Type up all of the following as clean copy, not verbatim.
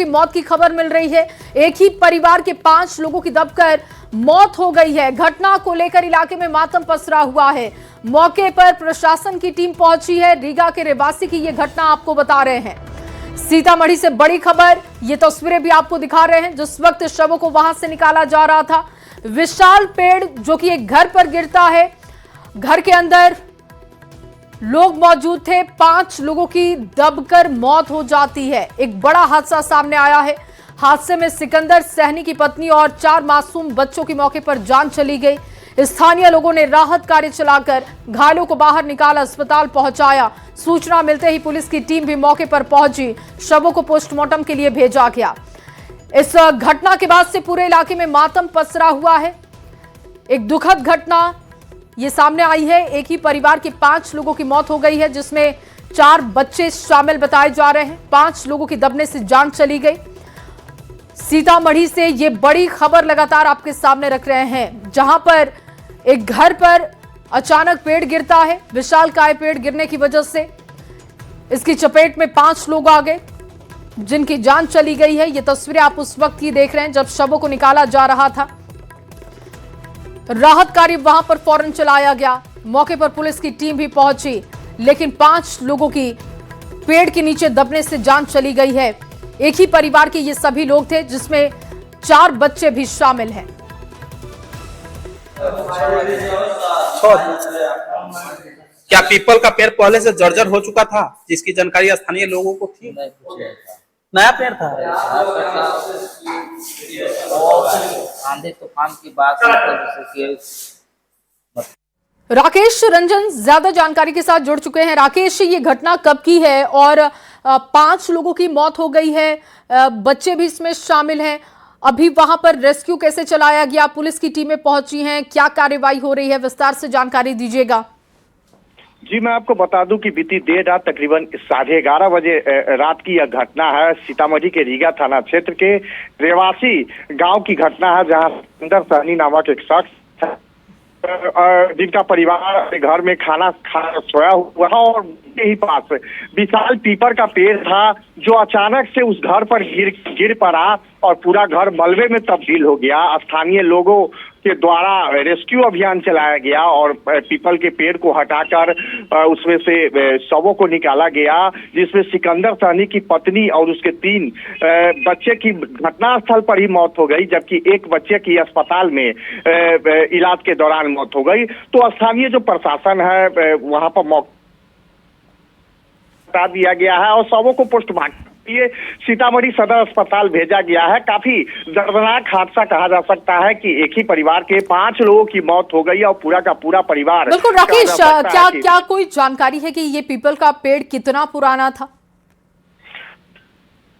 की मौत की खबर मिल रही है। एक ही परिवार के 5 लोगों की दबकर मौत हो गई है। घटना को लेकर इलाके में मातम पसरा हुआ है। मौके पर प्रशासन की टीम पहुंची है। रीगा के रहवासी की यह घटना आपको बता रहे हैं। सीतामढ़ी से बड़ी खबर, ये तस्वीरें भी आपको दिखा रहे हैं। जिस वक्त शवों को वहां से निकाला जा रहा था, विशाल पेड़ जो कि एक घर पर गिरता है, घर के अंदर लोग मौजूद थे। 5 लोगों की दबकर मौत हो जाती है। एक बड़ा हादसा सामने आया है। हादसे में सिकंदर सहनी की पत्नी और 4 मासूम बच्चों की मौके पर जान चली गई। स्थानीय लोगों ने राहत कार्य चलाकर घायलों को बाहर निकाला, अस्पताल पहुंचाया। सूचना मिलते ही पुलिस की टीम भी मौके पर पहुंची। शवों को पोस्टमार्टम के लिए भेजा गया। इस घटना के बाद से पूरे इलाके में मातम पसरा हुआ है। एक दुखद घटना ये सामने आई है। एक ही परिवार के 5 लोगों की मौत हो गई है, जिसमें 4 बच्चे शामिल बताए जा रहे हैं। 5 लोगों की दबने से जान चली गई। सीतामढ़ी से ये बड़ी खबर लगातार आपके सामने रख रहे हैं, जहां पर एक घर पर अचानक पेड़ गिरता है। विशालकाय पेड़ गिरने की वजह से इसकी चपेट में 5 लोग आ गए, जिनकी जान चली गई है। ये तस्वीरें आप उस वक्त की देख रहे हैं जब शवों को निकाला जा रहा था। राहत कार्य वहां पर फौरन चलाया गया। मौके पर पुलिस की टीम भी पहुंची, लेकिन 5 लोगों की पेड़ के नीचे दबने से जान चली गई है। एक ही परिवार के ये सभी लोग थे, जिसमें 4 बच्चे भी शामिल हैं। क्या पीपल का पेड़ पहले से जर्जर हो चुका था, जिसकी जानकारी स्थानीय लोगों को थी? नया पेड़ था। आंधी तूफान की बात राकेश रंजन ज्यादा जानकारी के साथ जुड़ चुके हैं। राकेश, ये घटना कब की है और 5 लोगों की मौत हो गई है, बच्चे भी इसमें शामिल हैं। अभी वहां पर रेस्क्यू कैसे चलाया गया, पुलिस की टीमें पहुंची हैं, क्या कार्रवाई हो रही है, विस्तार से जानकारी दीजिएगा। जी, मैं आपको बता दूं कि बीती देर रात तकरीबन 11:30 बजे रात की यह घटना है। सीतामढ़ी के रीगा थाना क्षेत्र के रेवासी गांव की घटना है, जहां सिकंदर सहनी नामक एक शख्स जिनका परिवार घर में खाना सोया हुआ था, और के ही पास विशाल पीपल का पेड़ था, जो अचानक से उस घर पर गिर पड़ा और पूरा घर मलबे में तब्दील हो गया। स्थानीय लोगों के द्वारा रेस्क्यू अभियान चलाया गया और पीपल के पेड़ को हटाकर उसमें से शवों को निकाला गया, जिसमें सिकंदर सहनी की पत्नी और उसके 3 बच्चे की घटनास्थल पर ही मौत हो गई, जबकि एक बच्चे की अस्पताल में इलाज के दौरान मौत हो गई। तो स्थानीय जो प्रशासन है वहां पर हटा दिया गया है और शवों को पोस्टमार्टम ये सीतामढ़ी सदर अस्पताल भेजा गया है। काफी दर्दनाक हादसा कहा जा सकता है कि एक ही परिवार के 5 लोगों की मौत हो गई और पूरा का पूरा परिवार। बिल्कुल राकेश, क्या कोई जानकारी है कि ये पीपल का पेड़ कितना पुराना था?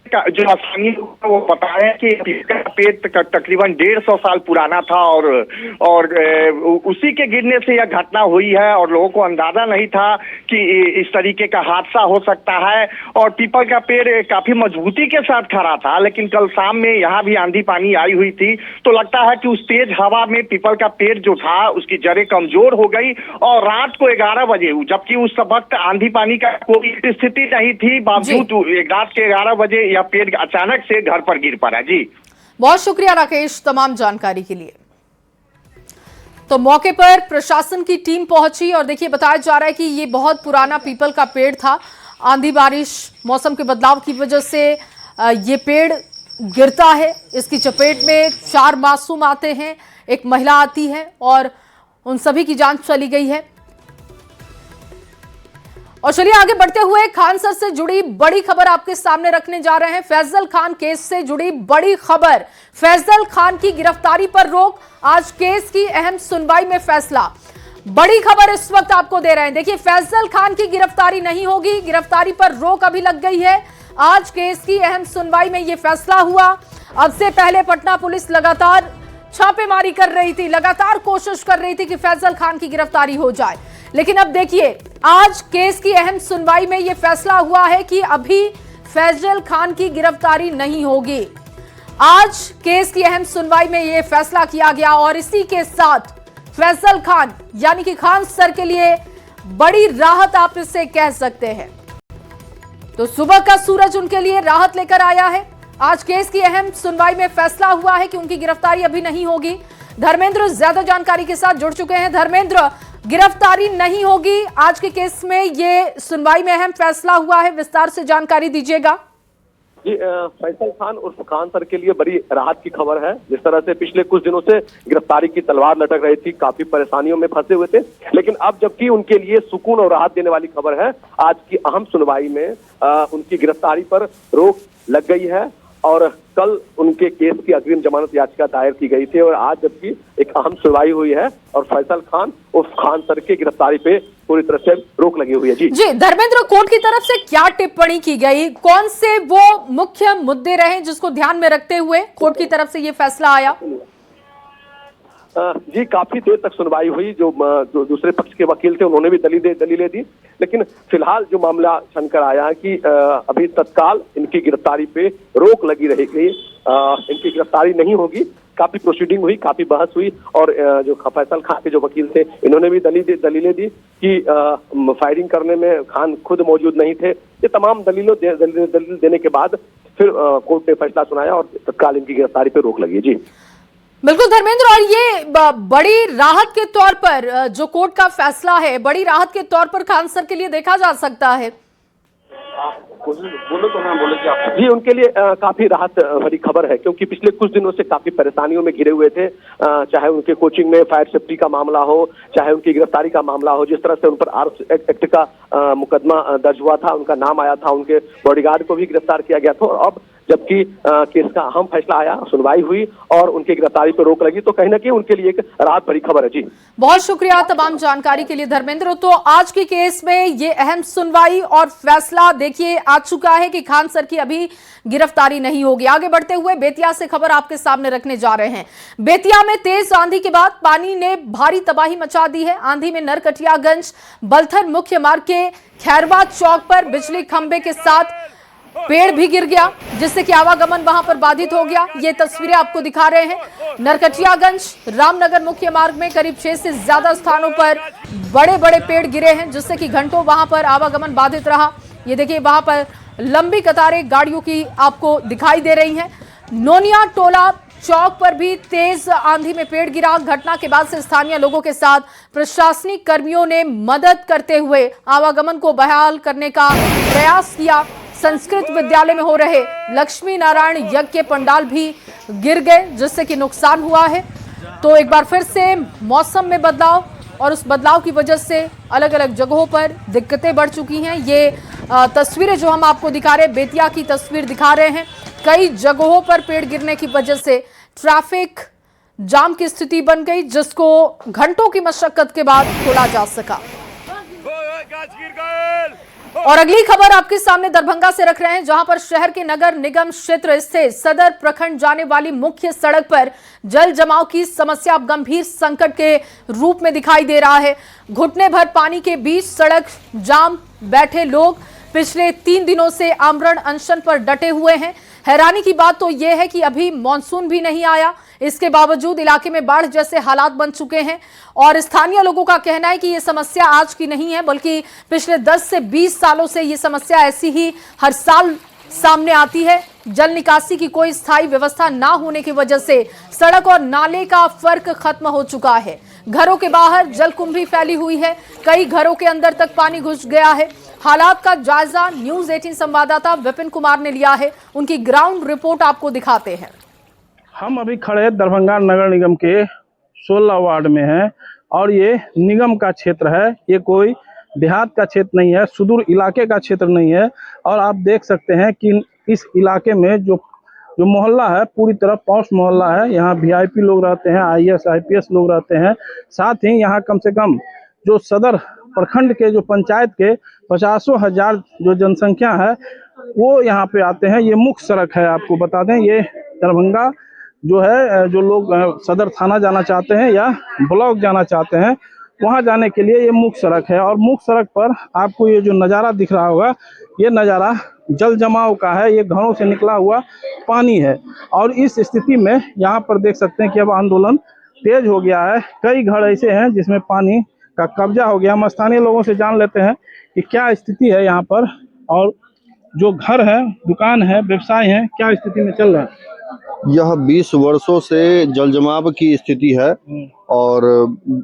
जो स्थानीय वो बता रहे हैं कि पीपल का पेड़ तकरीबन 150 साल पुराना था और उसी के गिरने से यह घटना हुई है, और लोगों को अंदाजा नहीं था कि इस तरीके का हादसा हो सकता है। और पीपल का पेड़ काफी मजबूती के साथ खड़ा था, लेकिन कल शाम में यहाँ भी आंधी पानी आई हुई थी, तो लगता है कि उस तेज हवा में पीपल का पेड़ जो था उसकी जड़ें कमजोर हो गई। और रात को 11 बजे, जबकि उस वक्त आंधी पानी का कोई स्थिति नहीं थी, बावजूद रात के 11 बजे पेड़ अचानक से घर पर गिर पड़ा। जी, बहुत शुक्रिया राकेश तमाम जानकारी के लिए। तो मौके पर प्रशासन की टीम पहुंची और देखिए बताया जा रहा है कि ये बहुत पुराना पीपल का पेड़ था। आंधी बारिश, मौसम के बदलाव की वजह से ये पेड़ गिरता है। इसकी चपेट में 4 मासूम आते हैं, एक महिला आती है और उन सभी की जान चली गई है। और चलिए आगे बढ़ते हुए खान सर से जुड़ी बड़ी खबर आपके सामने रखने जा रहे हैं। फैजल खान केस से जुड़ी बड़ी खबर, फैजल खान की गिरफ्तारी पर रोक, आज केस की अहम सुनवाई में फैसला। बड़ी खबर इस वक्त आपको दे रहे हैं। देखिए, फैजल खान की गिरफ्तारी नहीं होगी, गिरफ्तारी पर रोक अभी लग गई है। आज केस की अहम सुनवाई में यह फैसला हुआ। अब से पहले पटना पुलिस लगातार छापेमारी कर रही थी, लगातार कोशिश कर रही थी कि फैजल खान की गिरफ्तारी हो जाए, लेकिन अब देखिए आज केस की अहम सुनवाई में यह फैसला हुआ है कि अभी फैजल खान की गिरफ्तारी नहीं होगी। आज केस की अहम सुनवाई में यह फैसला किया गया और इसी के साथ फैजल खान यानी कि खान सर के लिए बड़ी राहत आप इसे कह सकते हैं। तो सुबह का सूरज उनके लिए राहत लेकर आया है। आज केस की अहम सुनवाई में फैसला हुआ है कि उनकी गिरफ्तारी अभी नहीं होगी। धर्मेंद्र ज्यादा जानकारी के साथ जुड़ चुके हैं। धर्मेंद्र, गिरफ्तारी नहीं होगी, आज के केस में ये सुनवाई में अहम फैसला हुआ है, विस्तार से जानकारी दीजिएगा। जी, फैसल खान उर्फ खान सर के लिए बड़ी राहत की खबर है। जिस तरह से पिछले कुछ दिनों से गिरफ्तारी की तलवार लटक रही थी, काफी परेशानियों में फंसे हुए थे, लेकिन अब जबकि उनके लिए सुकून और राहत देने वाली खबर है। आज की अहम सुनवाई में उनकी गिरफ्तारी पर रोक लग गई है और कल उनके केस की अग्रिम जमानत याचिका दायर की गई थी और आज जबकि एक अहम सुनवाई हुई है और फैसल खान उर्फ खान सर की गिरफ्तारी पे पूरी तरह से रोक लगी हुई है। जी धर्मेंद्र, कोर्ट की तरफ से क्या टिप्पणी की गई, कौन से वो मुख्य मुद्दे रहे जिसको ध्यान में रखते हुए कोर्ट की तरफ से ये फैसला आया? जी, काफी देर तक सुनवाई हुई। जो दूसरे पक्ष के वकील थे उन्होंने भी दलीलें दी, लेकिन फिलहाल जो मामला छनकर आया है कि अभी तत्काल इनकी गिरफ्तारी पे रोक लगी रहेगी, इनकी गिरफ्तारी नहीं होगी। काफी प्रोसीडिंग हुई, काफी बहस हुई और जो फैसल खान के जो वकील थे इन्होंने भी दलीलें दी कि फायरिंग करने में खान खुद मौजूद नहीं थे। ये तमाम दलील देने के बाद फिर कोर्ट ने फैसला सुनाया और तत्काल इनकी गिरफ्तारी पे रोक लगी। जी बिल्कुल धर्मेंद्र, और ये बड़ी राहत के तौर पर जो कोर्ट का फैसला है, बड़ी राहत के तौर पर खान सर के लिए देखा जा सकता है। बोलो तो ना बोले क्या? जी, उनके लिए काफी राहत भरी खबर है, क्योंकि पिछले कुछ दिनों से काफी परेशानियों में घिरे हुए थे। चाहे उनके कोचिंग में फायर सेफ्टी का मामला हो, चाहे उनकी गिरफ्तारी का मामला हो, जिस तरह से उन पर आर्म्स एक्ट का मुकदमा दर्ज हुआ था, उनका नाम आया था, उनके बॉडीगार्ड को भी गिरफ्तार किया गया था और अब जबकि केस का अहम फैसला आया, सुनवाई हुई और उनकी गिरफ्तारी पर रोक लगी, तो कहीं ना कहीं उनके लिए एक राहत भरी खबर है। जी बहुत शुक्रिया तमाम जानकारी के लिए धर्मेंद्र। तो आज के केस में ये अहम सुनवाई और फैसला देखिए आ चुका है कि खान सर की अभी गिरफ्तारी नहीं होगी। आगे बढ़ते हुए बेतिया से खबर आपके सामने रखने जा रहे हैं। बेतिया में तेज आंधी के बाद पानी ने भारी तबाही मचा दी है। आंधी में नरकटियागंज बलथर मुख्य मार्ग के खैरवा चौक पर बिजली खंभे के साथ पेड़ भी गिर गया, जिससे कि आवागमन वहां पर बाधित हो गया। ये तस्वीरें आपको दिखा रहे हैं। नरकटियागंज रामनगर मुख्य मार्ग में करीब 6 से ज्यादा स्थानों पर बड़े बड़े पेड़ गिरे हैं, जिससे कि घंटों वहां पर आवागमन बाधित रहा। ये देखिए, वहां पर लंबी कतारें गाड़ियों की आपको दिखाई दे रही हैं। नोनिया टोला चौक पर भी तेज आंधी में पेड़ गिरा। घटना के बाद से स्थानीय लोगों के साथ प्रशासनिक कर्मियों ने मदद करते हुए आवागमन को बहाल करने का प्रयास किया। संस्कृत विद्यालय में हो रहे लक्ष्मी नारायण यज्ञ के पंडाल भी गिर गए, जिससे कि नुकसान हुआ है। तो एक बार फिर से मौसम में बदलाव और उस बदलाव की वजह से अलग अलग जगहों पर दिक्कतें बढ़ चुकी हैं। ये तस्वीरें जो हम आपको दिखा रहे हैं, बेतिया की तस्वीर दिखा रहे हैं। कई जगहों पर पेड़ गिरने की वजह से ट्रैफिक जाम की स्थिति बन गई, जिसको घंटों की मशक्कत के बाद खोला जा सका। और अगली खबर आपके सामने दरभंगा से रख रहे हैं, जहां पर शहर के नगर निगम क्षेत्र स्थित सदर प्रखंड जाने वाली मुख्य सड़क पर जल जमाव की समस्या अब गंभीर संकट के रूप में दिखाई दे रहा है। घुटने भर पानी के बीच सड़क जाम बैठे लोग पिछले 3 दिनों से आमरण अनशन पर डटे हुए हैं। हैरानी की बात तो यह है कि अभी मानसून भी नहीं आया, इसके बावजूद इलाके में बाढ़ जैसे हालात बन चुके हैं। और स्थानीय लोगों का कहना है कि यह समस्या आज की नहीं है, बल्कि पिछले 10 से 20 सालों से यह समस्या ऐसी ही हर साल सामने आती है। जल निकासी की कोई स्थायी व्यवस्था ना होने की वजह से सड़क और नाले का फर्क खत्म हो चुका है। घरों के बाहर जलकुंभी फैली हुई है, कई घरों के अंदर तक पानी घुस गया है। हालात का जायजा न्यूज़ 18 संवाददाता विपिन कुमार ने लिया है, उनकी ग्राउंड रिपोर्ट आपको दिखाते हैं। हम अभी खड़े दरभंगा नगर निगम के 16 वार्ड में हैं और ये निगम का क्षेत्र है, ये कोई देहात का क्षेत्र नहीं है, सुदूर इलाके का क्षेत्र नहीं है। और आप देख सकते हैं कि इस इलाके में जो मोहल्ला है पूरी तरह पॉश मोहल्ला है। यहाँ वीआईपी लोग रहते हैं, आईएएस आईपीएस लोग रहते हैं। साथ ही यहाँ कम से कम जो सदर प्रखंड के जो पंचायत के 50,000 जो जनसंख्या है वो यहाँ पे आते हैं। ये मुख्य सड़क है, आपको बता दें, ये दरभंगा जो है, जो लोग सदर थाना जाना चाहते हैं या ब्लॉक जाना चाहते हैं, वहाँ जाने के लिए ये मुख्य सड़क है। और मुख्य सड़क पर आपको ये जो नज़ारा दिख रहा होगा, ये नज़ारा जल जमाव का है, ये घरों से निकला हुआ पानी है। और इस स्थिति में यहाँ पर देख सकते हैं कि अब आंदोलन तेज हो गया है। कई घर ऐसे हैं जिसमें पानी का कब्जा हो गया। हम स्थानीय लोगों से जान लेते हैं कि क्या स्थिति है यहाँ पर और जो घर है, दुकान है, व्यवसाय है, क्या स्थिति में चल रहा है? यह 20 वर्षों से जलजमाव की स्थिति है और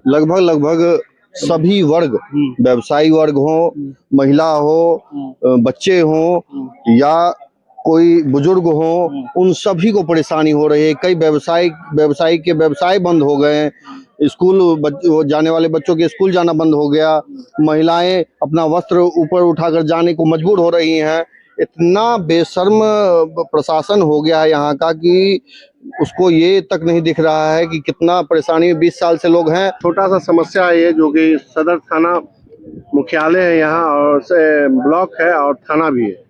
लगभग सभी वर्ग, व्यवसायी वर्ग हो, महिला हो, बच्चे हो या कोई बुजुर्ग हो, उन सभी को परेशानी हो रही है। कई व्यवसायी के व्यवसाय बंद हो गए, स्कूल जाने वाले बच्चों के स्कूल जाना बंद हो गया, महिलाएं अपना वस्त्र ऊपर उठाकर जाने को मजबूर हो रही हैं। इतना बेशर्म प्रशासन हो गया है यहाँ का कि उसको ये तक नहीं दिख रहा है कि कितना परेशानी 20 साल से लोग हैं। छोटा सा समस्या है ये, जो कि सदर थाना मुख्यालय है यहाँ और ब्लॉक है और थाना भी है,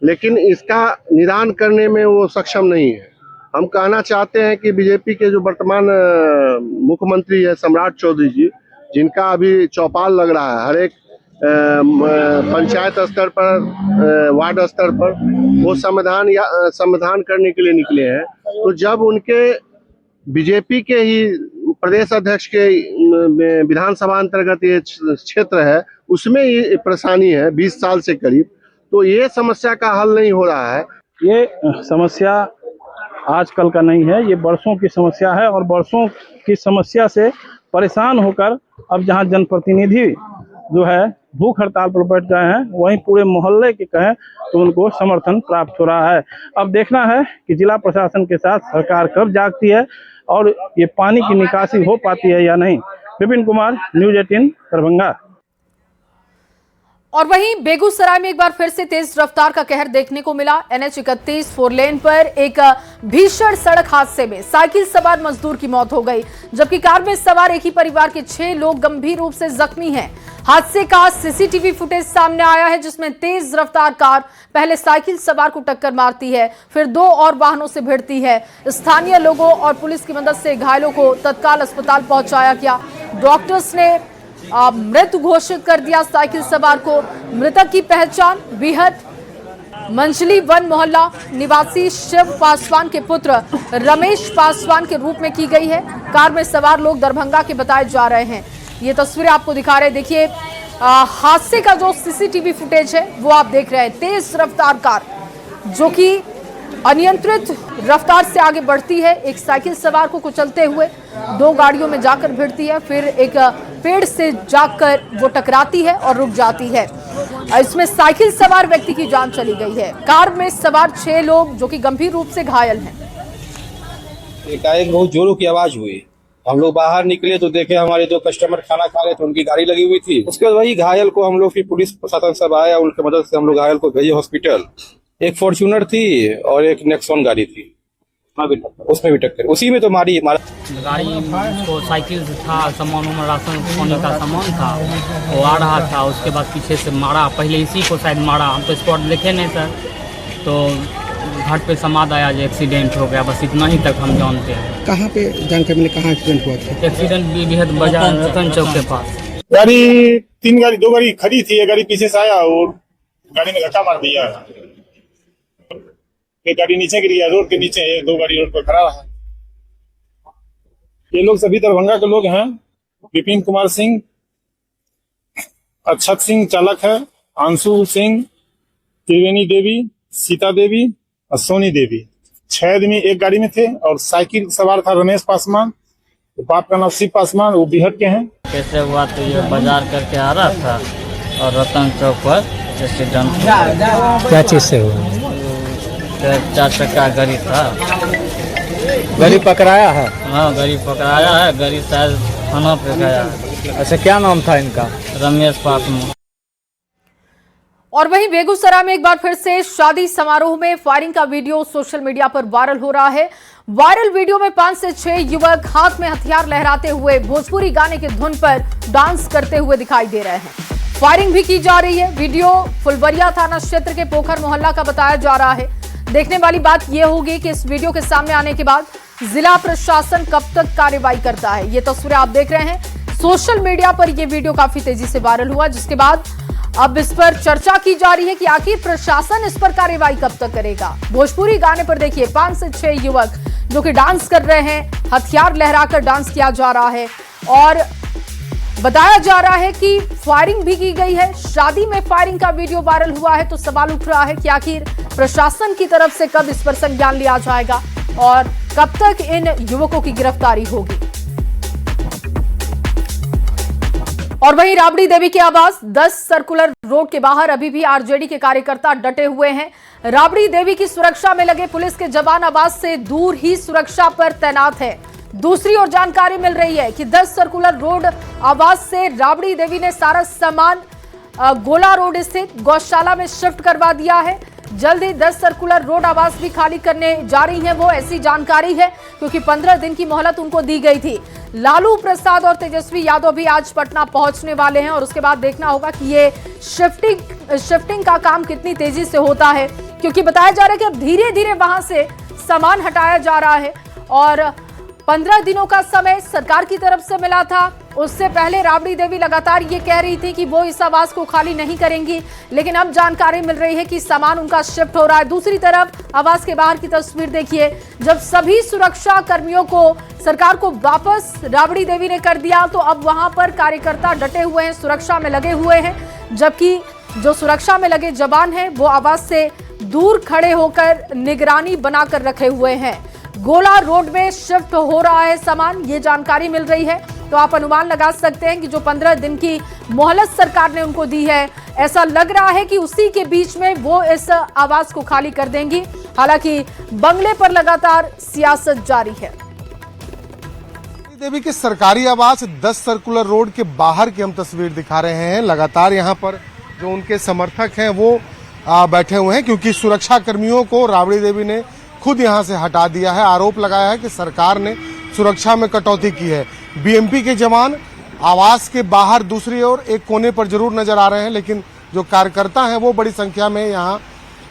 लेकिन इसका निदान करने में वो सक्षम नहीं है। हम कहना चाहते हैं कि बीजेपी के जो वर्तमान मुख्यमंत्री है सम्राट चौधरी जी, जिनका अभी चौपाल लग रहा है हर एक पंचायत स्तर पर, वार्ड स्तर पर, वो समाधान करने के लिए निकले हैं। तो जब उनके बीजेपी के ही प्रदेश अध्यक्ष के विधानसभा अंतर्गत ये क्षेत्र है, उसमें ये परेशानी है 20 साल से करीब, तो ये समस्या का हल नहीं हो रहा है। ये समस्या आजकल का नहीं है, ये वर्षों की समस्या है और वर्षों की समस्या से परेशान होकर अब जहां जनप्रतिनिधि जो है भूख हड़ताल पर बैठ गए हैं, वहीं पूरे मोहल्ले के कहें तो उनको समर्थन प्राप्त हो रहा है। अब देखना है कि जिला प्रशासन के साथ सरकार कब जागती है और ये पानी की निकासी हो पाती है या नहीं। विपिन कुमार, न्यूज़ 18 दरभंगा। और वहीं बेगूसराय में एक बार फिर से तेज रफ्तार का कहर देखने को मिला। NH 31 4 लेन पर एक भीषण सड़क हादसे में साइकिल सवार मजदूर की मौत हो गई, जबकि कार में सवार एक ही परिवार के 6 लोग गंभीर रूप से जख्मी हैं। हादसे का सीसीटीवी फुटेज सामने आया है, जिसमें तेज रफ्तार कार पहले साइकिल सवार को टक्कर मारती है, फिर 2 और वाहनों से भिड़ती है। स्थानीय लोगों और पुलिस की मदद से घायलों को तत्काल अस्पताल पहुंचाया गया। डॉक्टर्स ने मृत घोषित कर दिया साइकिल सवार को। मृतक की पहचान बिहट मंचली वन मोहल्ला निवासी शिव पासवान के पुत्र रमेश पासवान के रूप में की गई है। कार में सवार लोग दरभंगा के बताए जा रहे हैं। ये तस्वीरें आपको दिखा रहे हैं, देखिए हादसे का जो सीसीटीवी फुटेज है वो आप देख रहे हैं। तेज रफ्तार कार जो कि अनियंत्रित रफ्तार से आगे बढ़ती है, एक साइकिल सवार को कुचलते हुए 2 गाड़ियों में जाकर भिड़ती है, फिर एक पेड़ से जाकर वो टकराती है और रुक जाती है। इसमें साइकिल सवार व्यक्ति की जान चली गई है। कार में सवार 6 लोग जो कि गंभीर रूप से घायल हैं। एकाएक बहुत जोरों की आवाज हुई, हम लोग बाहर निकले तो देखे हमारे 2 कस्टमर खाना खा रहे थे, उनकी गाड़ी लगी हुई थी। उसके बाद वही घायल को हम लोग, फिर पुलिस प्रशासन सब आया, उनकी मदद से हम लोग घायल को भेजे हॉस्पिटल। एक फॉर्च्यूनर थी और एक नेक्सॉन गाड़ी थी, उसमें भी टक्कर, उसी में तो मारी। गाड़ी को साइकिल था, सामान में राशन पानी का सामान था, वो आ रहा था, उसके बाद पीछे से मारा। पहले इसी को शायद मारा, हम तो स्पॉट देखे नहीं सर, तो घाट पे समाद आया जो एक्सीडेंट हो गया, बस इतना ही तक हम जानते हैं। कहाँ पे जानकारी मिली, कहाँ एक्सीडेंट हुआ था? एक्सीडेंट बेहद बाजार रतन चौक के पास। गाड़ी 2 गाड़ी खड़ी थी, एक गाड़ी पीछे से आया और गाड़ी में धक्का मार दिया, एक गाड़ी नीचे गिर गया, रोड के नीचे, 2 गाड़ी रोड पर खड़ा रहा। ये लोग सभी दरभंगा के लोग हैं। विपिन कुमार सिंह, अक्षत सिंह चालक है, अंशु सिंह, त्रिवेणी देवी, सीता देवी और सोनी देवी। 6 आदमी एक गाड़ी में थे और साइकिल सवार था रमेश पासवान, बाप का नाम शिव पासवान, वो बिहट के हैं। कैसे हुआ तो ये बाजार करके आ रहा था और रतन चौक पर एक्सीडेंट। क्या चीज से हुआ? 4 चक्का गाड़ी था। गाड़ी पकड़ाया है? हाँ, गाड़ी पकड़ाया है, गाड़ी शायद थाना पे गया है। अच्छा, क्या नाम था इनका? रमेश पासवान। और वहीं बेगूसराय में एक बार फिर से शादी समारोह में फायरिंग का वीडियो सोशल मीडिया पर वायरल हो रहा है। वायरल वीडियो में 5 से 6 युवक हाथ में हथियार लहराते हुए भोजपुरी गाने की धुन पर डांस करते हुए दिखाई दे रहे हैं। फायरिंग भी की जा रही है। वीडियो फुलवरिया थाना क्षेत्र के पोखर मोहल्ला का बताया जा रहा है। देखने वाली बात यह होगी कि इस वीडियो के सामने आने के बाद जिला प्रशासन कब तक कार्रवाई करता है। ये तस्वीरें आप देख रहे हैं। सोशल मीडिया पर यह वीडियो काफी तेजी से वायरल हुआ, जिसके बाद अब इस पर चर्चा की जा रही है कि आखिर प्रशासन इस पर कार्रवाई कब तक करेगा। भोजपुरी गाने पर देखिए 5 से 6 युवक जो कि डांस कर रहे हैं, हथियार लहराकर डांस किया जा रहा है और बताया जा रहा है कि फायरिंग भी की गई है। शादी में फायरिंग का वीडियो वायरल हुआ है, तो सवाल उठ रहा है कि आखिर प्रशासन की तरफ से कब इस पर संज्ञान लिया जाएगा और कब तक इन युवकों की गिरफ्तारी होगी। और वहीं राबड़ी देवी के आवास 10 सर्कुलर रोड के बाहर अभी भी आरजेडी के कार्यकर्ता डटे हुए हैं। राबड़ी देवी की सुरक्षा में लगे पुलिस के जवान आवास से दूर ही सुरक्षा पर तैनात है। दूसरी ओर जानकारी मिल रही है कि 10 सर्कुलर रोड आवास से राबड़ी देवी ने सारा सामान गोला रोड स्थित गौशाला में शिफ्ट करवा दिया है। जल्द ही 10 सर्कुलर रोड आवास भी खाली करने जा रही हैं वो, ऐसी जानकारी है, क्योंकि 15 दिन की मोहलत उनको दी गई थी। लालू प्रसाद और तेजस्वी यादव भी आज पटना पहुंचने वाले हैं और उसके बाद देखना होगा कि ये शिफ्टिंग का काम कितनी तेजी से होता है, क्योंकि बताया जा रहा है कि अब धीरे धीरे वहां से सामान हटाया जा रहा है। और 15 दिनों का समय सरकार की तरफ से मिला था। उससे पहले राबड़ी देवी लगातार ये कह रही थी कि वो इस आवास को खाली नहीं करेंगी, लेकिन अब जानकारी मिल रही है कि सामान उनका शिफ्ट हो रहा है। दूसरी तरफ आवास के बाहर की तस्वीर देखिए, जब सभी सुरक्षा कर्मियों को सरकार को वापस राबड़ी देवी ने कर दिया, तो अब वहां पर कार्यकर्ता डटे हुए हैं, सुरक्षा में लगे हुए हैं, जबकि जो सुरक्षा में लगे जवान हैं वो आवास से दूर खड़े होकर निगरानी बनाकर रखे हुए हैं। गोला रोड में शिफ्ट हो रहा है सामान, ये जानकारी मिल रही है। तो आप अनुमान लगा सकते हैं कि जो 15 दिन की मोहलत सरकार ने उनको दी है, ऐसा लग रहा है कि उसी के बीच में वो इस आवास को खाली कर देंगी। हालांकि बंगले पर लगातार सियासत जारी है। देवी के सरकारी आवास 10 सर्कुलर रोड के बाहर की हम तस्वीर दिखा रहे हैं। लगातार यहाँ पर जो उनके समर्थक हैं वो बैठे हुए हैं, क्योंकि सुरक्षा कर्मियों को राबड़ी देवी ने खुद यहां से हटा दिया है। आरोप लगाया है कि सरकार ने सुरक्षा में कटौती की है। बीएमपी के जवान आवास के बाहर दूसरी ओर एक कोने पर जरूर नजर आ रहे हैं, लेकिन जो कार्यकर्ता हैं वो बड़ी संख्या में यहां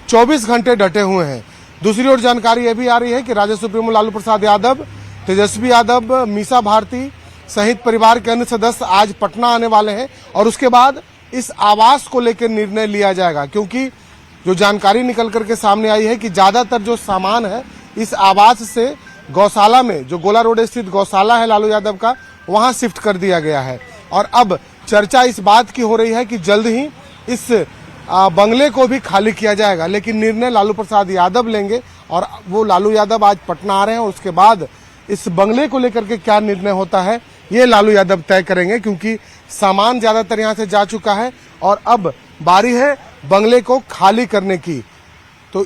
24 घंटे डटे हुए हैं। दूसरी ओर जानकारी यह भी आ रही है कि राजद सुप्रीमो लालू प्रसाद यादव, तेजस्वी यादव, मीसा भारती सहित परिवार के अन्य सदस्य आज पटना आने वाले हैं और उसके बाद इस आवास को लेकर निर्णय लिया जाएगा, क्योंकि जो जानकारी निकल करके सामने आई है कि ज्यादातर जो सामान है इस आवास से गौशाला में, जो गोला रोड स्थित गौशाला है लालू यादव का, वहां शिफ्ट कर दिया गया है। और अब चर्चा इस बात की हो रही है कि जल्द ही इस बंगले को भी खाली किया जाएगा, लेकिन निर्णय लालू प्रसाद यादव लेंगे और वो लालू यादव आज पटना आ रहे हैं और उसके बाद इस बंगले को लेकर के क्या निर्णय होता है ये लालू यादव तय करेंगे, क्योंकि सामान ज्यादातर यहाँ से जा चुका है और अब बारी है बंगले को खाली करने की। तो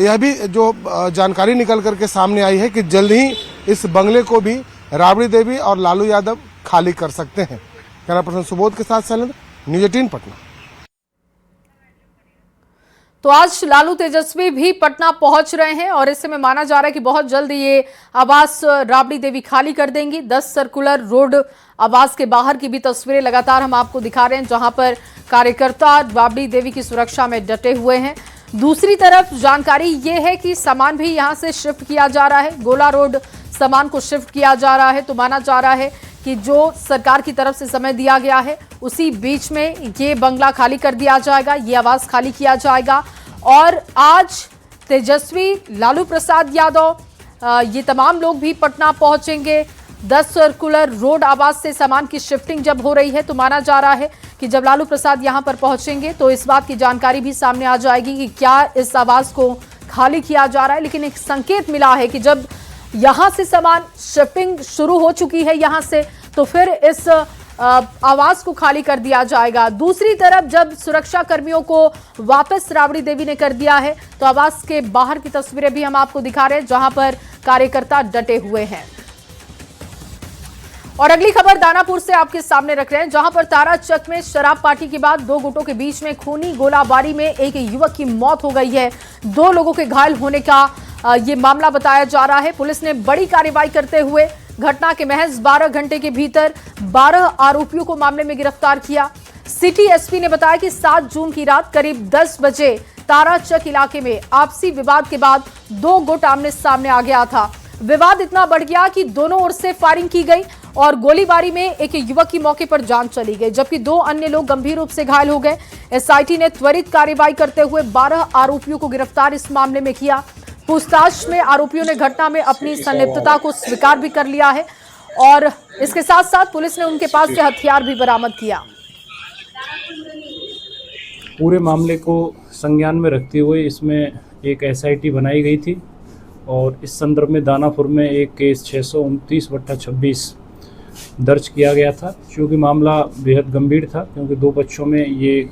यह भी जो जानकारी निकल करके सामने आई है कि जल्द ही इस बंगले को भी राबड़ी देवी और लालू यादव खाली कर सकते हैं। कैमरा पर्सन सुबोध के साथ शैलेंद्र, न्यूज़ 18 पटना। तो आज लालू तेजस्वी भी पटना पहुंच रहे हैं और इस समय माना जा रहा है कि बहुत जल्द ये आवास राबड़ी देवी खाली कर देंगी। 10 सर्कुलर रोड आवास के बाहर की भी तस्वीरें लगातार हम आपको दिखा रहे हैं, जहां पर कार्यकर्ता राबड़ी देवी की सुरक्षा में डटे हुए हैं। दूसरी तरफ जानकारी ये है कि सामान भी यहां से शिफ्ट किया जा रहा है, गोला रोड सामान को शिफ्ट किया जा रहा है। तो माना जा रहा है कि जो सरकार की तरफ से समय दिया गया है उसी बीच में ये बंगला खाली कर दिया जाएगा, ये आवास खाली किया जाएगा। और आज तेजस्वी, लालू प्रसाद यादव, ये तमाम लोग भी पटना पहुंचेंगे। 10 सर्कुलर रोड आवास से सामान की शिफ्टिंग जब हो रही है तो माना जा रहा है कि जब लालू प्रसाद यहां पर पहुंचेंगे तो इस बात की जानकारी भी सामने आ जाएगी कि क्या इस आवास को खाली किया जा रहा है। लेकिन एक संकेत मिला है कि जब यहां से सामान शिफ्टिंग शुरू हो चुकी है यहां से, तो फिर इस आवास को खाली कर दिया जाएगा। दूसरी तरफ जब सुरक्षा कर्मियों को वापस राबड़ी देवी ने कर दिया है तो आवास के बाहर की तस्वीरें भी हम आपको दिखा रहे हैं, जहां पर कार्यकर्ता डटे हुए हैं। और अगली खबर दानापुर से आपके सामने रख रहे हैं, जहां पर ताराचक में शराब पार्टी के बाद 2 गुटों के बीच में खूनी गोलाबारी में एक युवक की मौत हो गई है। 2 लोगों के घायल होने का ये मामला बताया जा रहा है। पुलिस ने बड़ी कार्रवाई करते हुए घटना के महज 12 घंटे के भीतर 12 आरोपियों को मामले में गिरफ्तार किया। सिटी एसपी ने बताया कि 7 जून की रात करीब 10 बजे ताराचक इलाके में आपसी विवाद के बाद 2 गुट आमने सामने आ गया था। विवाद इतना बढ़ गया कि दोनों ओर से फायरिंग की गई और गोलीबारी में एक युवक की मौके पर जान चली गई, जबकि 2 अन्य लोग गंभीर रूप से घायल हो गए। एसआईटी ने त्वरित कार्रवाई करते हुए 12 आरोपियों को गिरफ्तार इस मामले में किया। पूछताछ में आरोपियों ने घटना में अपनी संलिप्तता को स्वीकार भी कर लिया है और इसके साथ साथ पुलिस ने उनके पास से हथियार भी बरामद किया। पूरे मामले को संज्ञान में रखते हुए इसमें एक SIT बनाई गई थी और इस संदर्भ में दानापुर में एक केस 629/26 दर्ज किया गया था। क्योंकि मामला बेहद गंभीर था, क्योंकि दो पक्षों में ये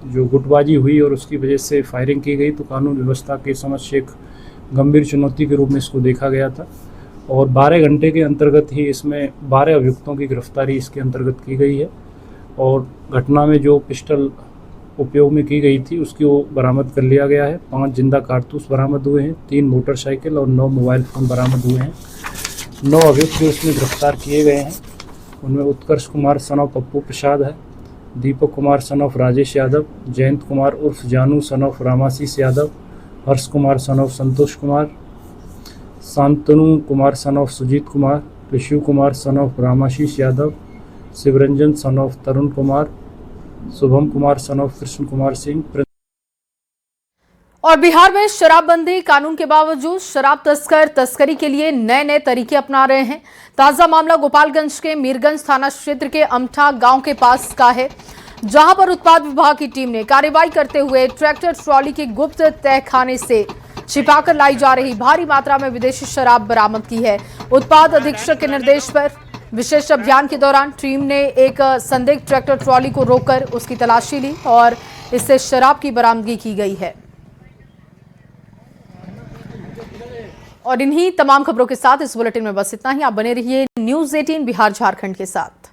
जो गुटबाजी हुई और उसकी वजह से फायरिंग की गई, तो कानून व्यवस्था के समक्ष एक गंभीर चुनौती के रूप में इसको देखा गया था और 12 घंटे के अंतर्गत ही इसमें 12 अभियुक्तों की गिरफ्तारी इसके अंतर्गत की गई है और घटना में जो पिस्टल उपयोग में की गई थी उसकी वो बरामद कर लिया गया है। 5 जिंदा कारतूस बरामद हुए हैं, 3 मोटरसाइकिल और 9 मोबाइल फ़ोन बरामद हुए हैं। 9 अभियुक्त जो इसमें गिरफ्तार किए गए हैं उनमें उत्कर्ष कुमार सन ऑफ पप्पू प्रसाद है, दीपक कुमार सन ऑफ राजेश यादव, जयंत कुमार उर्फ Janu son of Ramashish Yadav, Harsh Kumar son of Santosh Kumar, Shantanu Kumar son of Sujeet Kumar, Rishi Kumar son of Ramashish Yadav, Shivranjan son of Tarun Kumar, Shubham Kumar son of Krishna Kumar Singh. और बिहार में शराबबंदी कानून के बावजूद शराब तस्कर तस्करी के लिए नए नए तरीके अपना रहे हैं। ताजा मामला गोपालगंज के मीरगंज थाना क्षेत्र के अमठा गांव के पास का है, जहां पर उत्पाद विभाग की टीम ने कार्रवाई करते हुए ट्रैक्टर ट्रॉली के गुप्त तहखाने से छिपाकर लाई जा रही भारी मात्रा में विदेशी शराब बरामद की है। उत्पाद अधीक्षक के निर्देश पर विशेष अभियान के दौरान टीम ने एक संदिग्ध ट्रैक्टर ट्रॉली को रोककर उसकी तलाशी ली और इससे शराब की बरामदगी की गई है। और इन्हीं तमाम खबरों के साथ इस बुलेटिन में बस इतना ही। आप बने रहिए न्यूज़ 18 बिहार झारखंड के साथ।